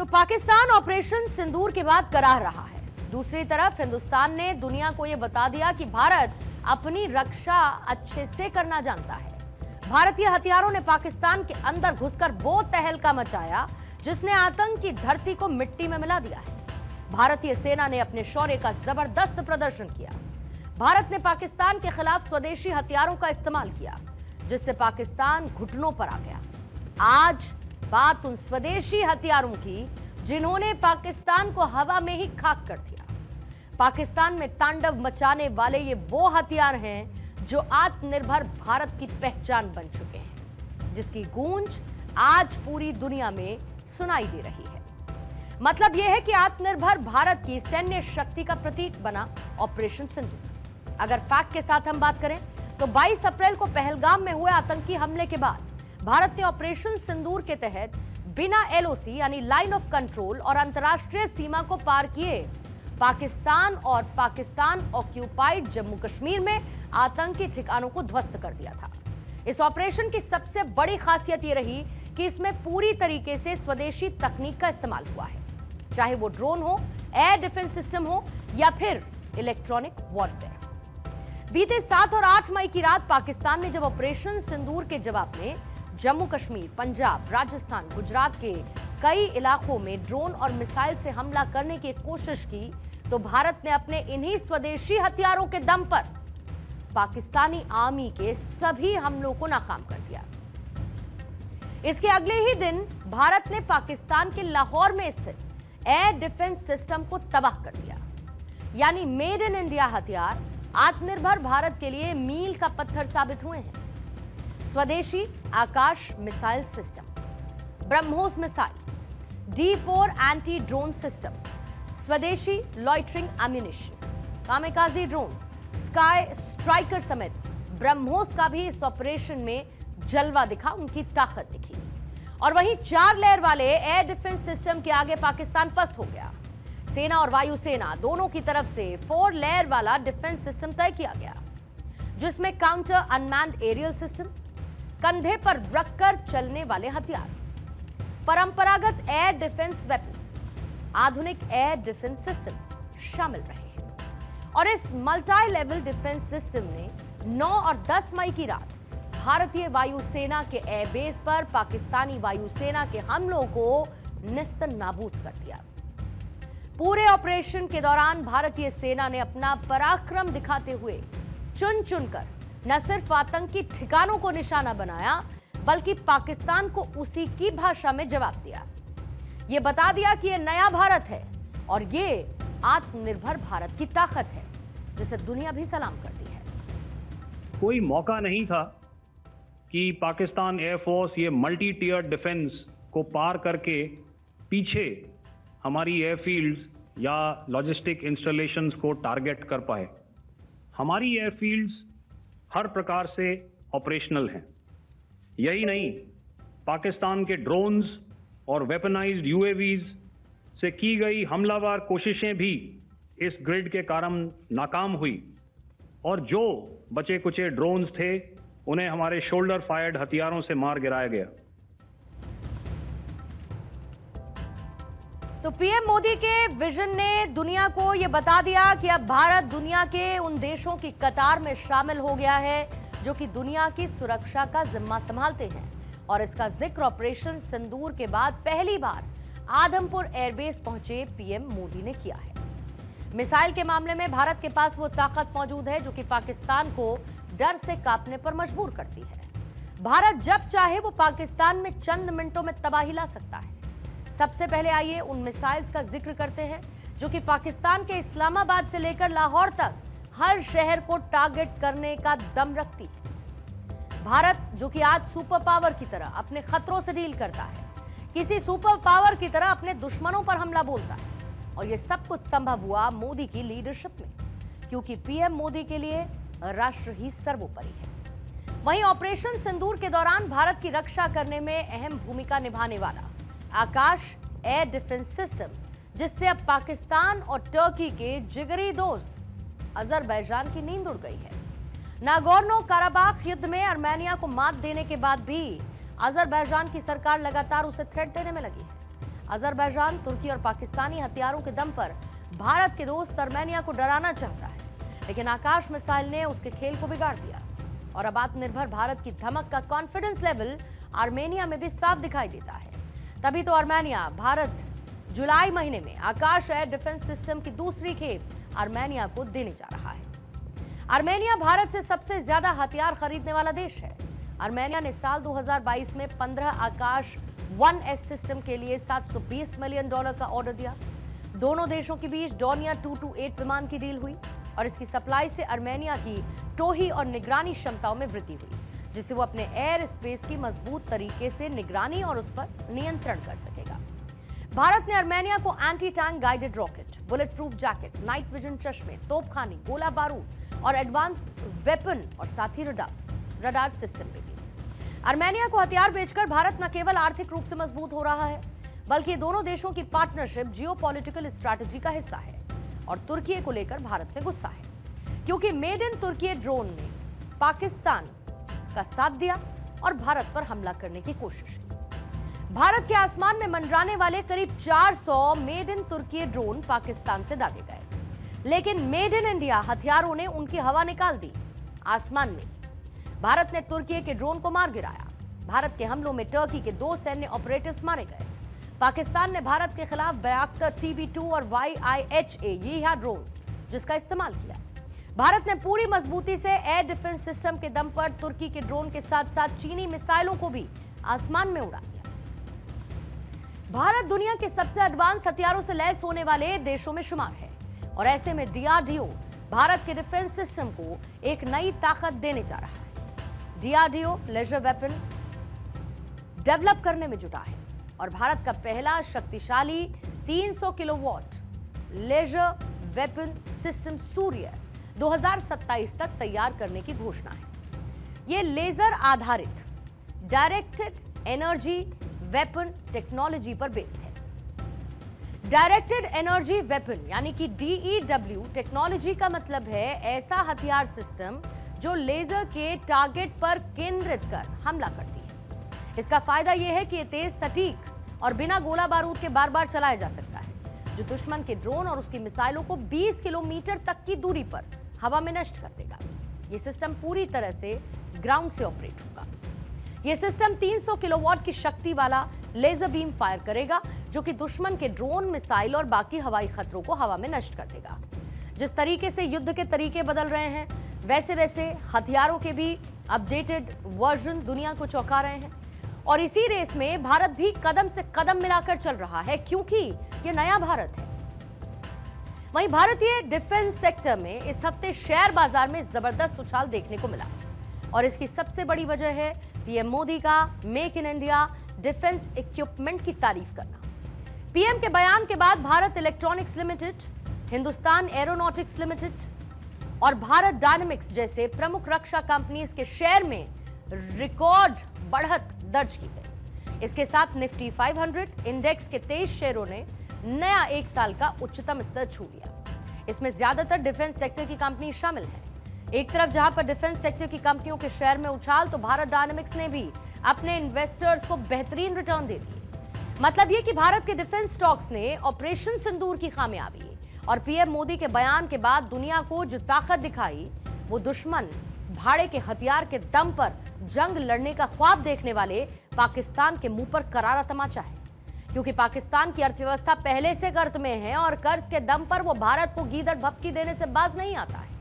तो पाकिस्तान ऑपरेशन सिंदूर के बाद कराह रहा है। दूसरी तरफ हिंदुस्तान ने दुनिया को यह बता दिया कि भारत अपनी रक्षा अच्छे से करना जानता है। भारतीय हथियारों ने पाकिस्तान के अंदर घुसकर वो तहलका मचाया जिसने आतंक की धरती को मिट्टी में मिला दिया है। भारतीय सेना ने अपने शौर्य का जबरदस्त प्रदर्शन किया। भारत ने पाकिस्तान के खिलाफ स्वदेशी हथियारों का इस्तेमाल किया जिससे पाकिस्तान घुटनों पर आ गया। आज बात उन स्वदेशी हथियारों की जिन्होंने पाकिस्तान को हवा में ही खाक कर दिया। पाकिस्तान में तांडव मचाने वाले ये वो हथियार हैं जो आत्मनिर्भर भारत की पहचान बन चुके हैं, जिसकी गूंज आज पूरी दुनिया में सुनाई दे रही है। मतलब यह है कि आत्मनिर्भर भारत की सैन्य शक्ति का प्रतीक बना ऑपरेशन सिंदूर। अगर फैक्ट के साथ हम बात करें तो 22 अप्रैल को पहलगाम में हुए आतंकी हमले के बाद भारत ने ऑपरेशन सिंदूर के तहत बिना एलओसी यानी लाइन ऑफ कंट्रोल और अंतर्राष्ट्रीय सीमा को पार किए पाकिस्तान और पाकिस्तान ऑक्यूपाइड जम्मू कश्मीर में आतंकी ठिकानों को ध्वस्त कर दिया था। इस ऑपरेशन की सबसे बड़ी खासियत यह रही कि इसमें पूरी तरीके से स्वदेशी तकनीक का इस्तेमाल हुआ है, चाहे वो ड्रोन हो, एयर डिफेंस सिस्टम हो या फिर इलेक्ट्रॉनिक वॉरफेयर। बीते 7 और 8 मई की रात पाकिस्तान ने जब ऑपरेशन सिंदूर के जवाब में जम्मू कश्मीर, पंजाब, राजस्थान, गुजरात के कई इलाकों में ड्रोन और मिसाइल से हमला करने की कोशिश की तो भारत ने अपने इन्हीं स्वदेशी हथियारों के दम पर पाकिस्तानी आर्मी के सभी हमलों को नाकाम कर दिया। इसके अगले ही दिन भारत ने पाकिस्तान के लाहौर में स्थित एयर डिफेंस सिस्टम को तबाह कर दिया। यानी मेड इन इंडिया हथियार आत्मनिर्भर भारत के लिए मील का पत्थर साबित हुए हैं। स्वदेशी Akash missile system, BrahMos missile, D4 anti drone system, स्वदेशी loitering ammunition, kamikaze drone, sky striker समेत ब्रह्मोस का भी इस ऑपरेशन में जलवा दिखा, उनकी ताकत दिखी। और वहीं 4 लेयर वाले एयर डिफेंस सिस्टम के आगे पाकिस्तान पस्त हो गया। सेना और वायुसेना दोनों की तरफ से 4 लेयर वाला डिफेंस सिस्टम तय किया गया जिसमें काउंटर अनमैन्ड एरियल सिस्टम, कंधे पर रखकर चलने वाले हथियार, परंपरागत एयर डिफेंस वेपन्स, आधुनिक एयर डिफेंस सिस्टम शामिल रहे हैं। और इस मल्टी लेवल डिफेंस सिस्टम ने 9 और 10 मई की रात भारतीय वायुसेना के एयरबेस पर पाकिस्तानी वायुसेना के हमलों को निस्तनाबूद कर दिया। पूरे ऑपरेशन के दौरान भारतीय सेना ने अपना पराक्रम दिखाते हुए चुन चुनकर न सिर्फ आतंकी ठिकानों को निशाना बनाया बल्कि पाकिस्तान को उसी की भाषा में जवाब दिया। यह बता दिया कि यह नया भारत है और यह आत्मनिर्भर भारत की ताकत है जिसे दुनिया भी सलाम करती है। कोई मौका नहीं था कि पाकिस्तान एयरफोर्स ये मल्टी टियर डिफेंस को पार करके पीछे हमारी एयरफील्ड्स या लॉजिस्टिक इंस्टॉलेशंस को टारगेट कर पाए। हमारी एयरफील्ड्स हर प्रकार से ऑपरेशनल हैं। यही नहीं, पाकिस्तान के ड्रोन्स और वेपनाइज्ड यूएवीज से की गई हमलावर कोशिशें भी इस ग्रिड के कारण नाकाम हुई और जो बचे कुचे ड्रोन्स थे उन्हें हमारे शोल्डर फायर्ड हथियारों से मार गिराया गया। तो पीएम मोदी के विजन ने दुनिया को यह बता दिया कि अब भारत दुनिया के उन देशों की कतार में शामिल हो गया है जो कि दुनिया की सुरक्षा का जिम्मा संभालते हैं। और इसका जिक्र ऑपरेशन सिंदूर के बाद पहली बार आदमपुर एयरबेस पहुंचे पीएम मोदी ने किया है। मिसाइल के मामले में भारत के पास वो ताकत मौजूद है जो कि पाकिस्तान को डर से कांपने पर मजबूर करती है। भारत जब चाहे वो पाकिस्तान में चंद मिनटों में तबाही ला सकता है। सबसे पहले आइए उन मिसाइल्स का जिक्र करते हैं जो कि पाकिस्तान के इस्लामाबाद से लेकर लाहौर तक हर शहर को टारगेट करने का दम रखती है। भारत जो कि आज सुपर पावर की तरह अपने खतरों से डील करता है, किसी सुपर पावर की तरह अपने दुश्मनों पर हमला बोलता है। और यह सब कुछ संभव हुआ मोदी की लीडरशिप में, क्योंकि पीएम मोदी के लिए राष्ट्र ही सर्वोपरि है। वहीं ऑपरेशन सिंदूर के दौरान भारत की रक्षा करने में अहम भूमिका निभाने वाला आकाश एयर डिफेंस सिस्टम, जिससे अब पाकिस्तान और टर्की के जिगरी दोस्त अजरबैजान की नींद उड़ गई है। नागोर्नो काराबाख युद्ध में आर्मेनिया को मात देने के बाद भी अजरबैजान की सरकार लगातार उसे थ्रेट देने में लगी है। अजरबैजान, तुर्की और पाकिस्तानी हथियारों के दम पर भारत के दोस्त आर्मेनिया को डराना चाहता है, लेकिन आकाश मिसाइल ने उसके खेल को बिगाड़ दिया और अब आत्मनिर्भर भारत की धमक का कॉन्फिडेंस लेवल आर्मेनिया में भी साफ दिखाई देता है। तभी तो आर्मेनिया भारत जुलाई महीने में आकाश एयर डिफेंस सिस्टम की दूसरी खेप आर्मेनिया को देने जा रहा है। आर्मेनिया भारत से सबसे ज्यादा हथियार खरीदने वाला देश है। आर्मेनिया ने साल 2022 में 15 आकाश 1S सिस्टम के लिए $720 मिलियन का ऑर्डर दिया। दोनों देशों के बीच डोनिया 228 विमान की डील हुई और इसकी सप्लाई से आर्मेनिया की टोही और निगरानी क्षमताओं में वृद्धि हुई, जिससे वो अपने एयर स्पेस की मजबूत तरीके से निगरानी और उस पर नियंत्रण कर सकेगा। भारत ने आर्मेनिया को anti tank guided rocket, bullet proof jacket, night vision चश्मे, तोपखानी, गोला बारूद और एडवांस वेपन और साथ ही रडार सिस्टम भी दी। आर्मेनिया को हथियार बेचकर भारत न केवल आर्थिक रूप से मजबूत हो रहा है, बल्कि दोनों देशों की पार्टनरशिप जियोपॉलिटिकल स्ट्रैटेजी का हिस्सा है और तुर्की को लेकर भारत में गुस्सा है, क्योंकि मेड इन तुर्की ड्रोन ने पाकिस्तान का साथ दिया और भारत पर हमला करने की कोशिश की। भारत के आसमान में मंडराने वाले करीब 400 मेड इन तुर्की ड्रोन पाकिस्तान से दागे गए, लेकिन मेड इन इंडिया हथियारों ने उनकी हवा निकाल दी आसमान में। भारत ने तुर्की के ड्रोन को मार गिराया। भारत के हमलों में टर्की के 2 सैन्य ऑपरेटर्स मारे गए। पाकिस्तान ने भारत के खिलाफ बैराक्टर TB2 और YIHA ये ड्रोन जिसका इस्तेमाल किया। भारत ने पूरी मजबूती से एयर डिफेंस सिस्टम के दम पर तुर्की के ड्रोन के साथ साथ चीनी मिसाइलों को भी आसमान में उड़ा दिया। भारत दुनिया के सबसे एडवांस हथियारों से लैस होने वाले देशों में शुमार है और ऐसे में DRDO भारत के डिफेंस सिस्टम को एक नई ताकत देने जा रहा है। DRDO लेजर वेपन डेवलप करने में जुटा है और भारत का पहला शक्तिशाली 300 किलोवाट लेजर वेपन सिस्टम सूर्य 2027 तक तैयार करने की घोषणा है। यह लेजर आधारित डायरेक्टेड एनर्जी वेपन टेक्नोलॉजी पर बेस्ड है। डायरेक्टेड एनर्जी वेपन यानी कि DEW टेक्नोलॉजी का मतलब है ऐसा हथियार सिस्टम जो लेजर के टारगेट पर केंद्रित कर हमला करती है। इसका फायदा यह है कि यह तेज, सटीक और बिना गोला बारूद के बार बार चलाया जा सकता है, जो दुश्मन के ड्रोन और उसकी मिसाइलों को 20 किलोमीटर तक की दूरी पर हवा में नष्ट कर देगा। यह सिस्टम पूरी तरह से ग्राउंड से ऑपरेट होगा। यह सिस्टम 300 किलोवाट की शक्ति वाला लेजर बीम फायर करेगा, जो कि दुश्मन के ड्रोन, मिसाइल और बाकी हवाई खतरों को हवा में नष्ट कर देगा। जिस तरीके से युद्ध के तरीके बदल रहे हैं, वैसे वैसे हथियारों के भी अपडेटेड वर्जन दुनिया को चौंका रहे हैं और इसी रेस में भारत भी कदम से कदम मिलाकर चल रहा है, क्योंकि ये नया भारत है। वहीं भारतीय डिफेंस सेक्टर में इस हफ्ते शेयर बाजार में जबरदस्त उछाल देखने को मिला और इसकी सबसे बड़ी वजह है पीएम मोदी का make in India defence equipment की तारीफ करना। पीएम के बयान के बाद Bharat electronics limited, Hindustan aeronautics limited और भारत डायनामिक्स जैसे प्रमुख रक्षा कंपनीज के शेयर में रिकॉर्ड बढ़त दर्ज की गई। इसके साथ निफ्टी 500 इंडेक्स के 23 शेयरों ने नया एक साल का उच्चतम स्तर छू लिया। इसमें ज्यादातर डिफेंस सेक्टर की कंपनी शामिल हैं। एक तरफ जहां पर डिफेंस सेक्टर की कंपनियों के शेयर में उछाल, तो भारत डायनामिक्स ने भी अपने इन्वेस्टर्स को बेहतरीन रिटर्न दे दिए। मतलब यह कि भारत के डिफेंस स्टॉक्स ने ऑपरेशन सिंदूर की खामियाबी और पीएम मोदी के बयान के बाद दुनिया को जो ताकत दिखाई, वो दुश्मन भाड़े के हथियार के दम पर जंग लड़ने का ख्वाब देखने वाले पाकिस्तान के मुंह पर करारा तमाचा है, क्योंकि पाकिस्तान की अर्थव्यवस्था पहले से गर्त में है और कर्ज के दम पर वो भारत को गीदड़ भपकी देने से बाज नहीं आता है।